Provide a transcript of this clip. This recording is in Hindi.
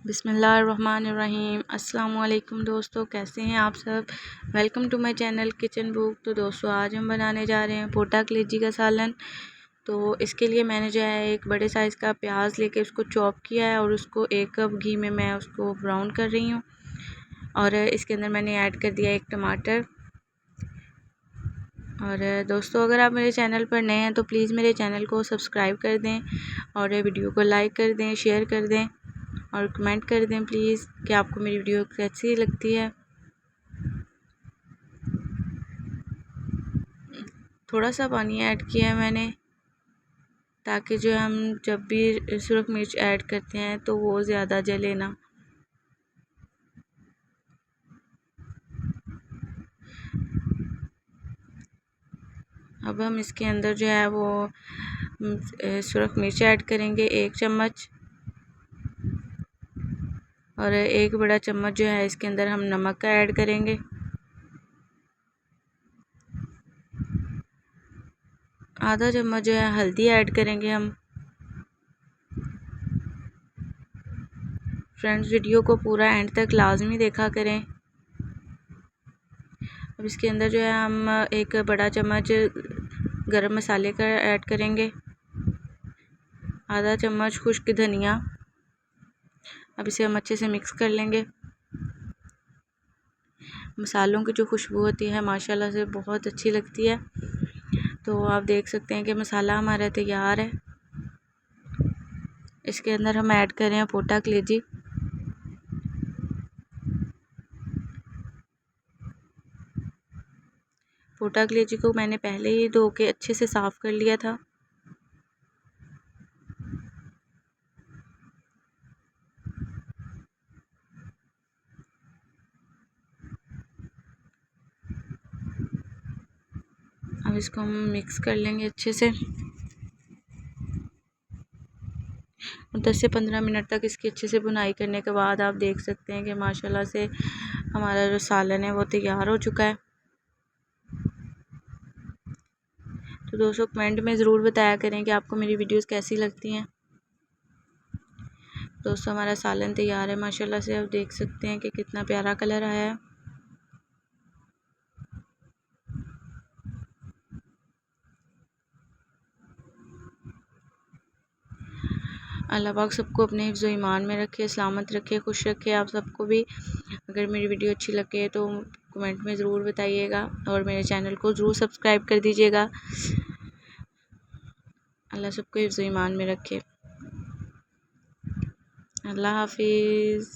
बिस्मिल्लाहिर्रहमानिर्रहीम। अस्सलाम वालेकुम दोस्तों, कैसे हैं आप सब। Welcome to my channel kitchen book. तो दोस्तों आज हम बनाने जा रहे हैं पोटा कलेजी का सालन। तो इसके लिए मैंने जो है एक बड़े साइज़ का प्याज लेके उसको चॉप किया है और उसको 1 कप घी में मैं उसको ब्राउन कर रही हूँ। और इसके अंदर मैंने ऐड कर दिया 1 टमाटर। और दोस्तों अगर आप मेरे चैनल पर नए हैं तो प्लीज़ मेरे चैनल को सब्सक्राइब कर दें और वीडियो को लाइक कर दें, शेयर कर दें और कमेंट कर दें प्लीज़ कि आपको मेरी वीडियो कैसी लगती है। थोड़ा सा पानी ऐड किया है मैंने ताकि जो हम जब भी सुरख मिर्च ऐड करते हैं तो वो ज़्यादा जले ना। अब हम इसके अंदर जो है वो सुरख मिर्च ऐड करेंगे 1 चम्मच। और 1 बड़ा चम्मच जो है इसके अंदर हम नमक का ऐड करेंगे। आधा चम्मच जो है हल्दी ऐड करेंगे हम। फ्रेंड्स वीडियो को पूरा एंड तक लाजमी देखा करें। अब इसके अंदर जो है हम 1 बड़ा चम्मच गरम मसाले का ऐड करेंगे, आधा चम्मच खुश्क धनिया। अब इसे हम अच्छे से मिक्स कर लेंगे। मसालों की जो खुशबू होती है माशाल्लाह से बहुत अच्छी लगती है। तो आप देख सकते हैं कि मसाला हमारा तैयार है। इसके अंदर हम ऐड कर रहे हैं पोटा कलेजी। पोटा कलेजी को मैंने पहले ही धो के अच्छे से साफ़ कर लिया था। अब इसको हम मिक्स कर लेंगे अच्छे से। 10 से 15 मिनट तक इसकी अच्छे से बुनाई करने के बाद आप देख सकते हैं कि माशाल्लाह से हमारा जो सालन है वो तैयार हो चुका है। तो दोस्तों कमेंट में ज़रूर बताया करें कि आपको मेरी वीडियोस कैसी लगती हैं। दोस्तों हमारा सालन तैयार है माशाल्लाह से। आप देख सकते हैं कि कितना प्यारा कलर आया है। अल्लाह पाक सबको अपने हिफ्ज़ ईमान में रखे, सलामत रखे, खुश रखे आप सबको भी। अगर मेरी वीडियो अच्छी लगे तो कमेंट में ज़रूर बताइएगा और मेरे चैनल को ज़रूर सब्सक्राइब कर दीजिएगा। अल्लाह सबको हिफ्ज़ ईमान में रखे। अल्लाह हाफिज़।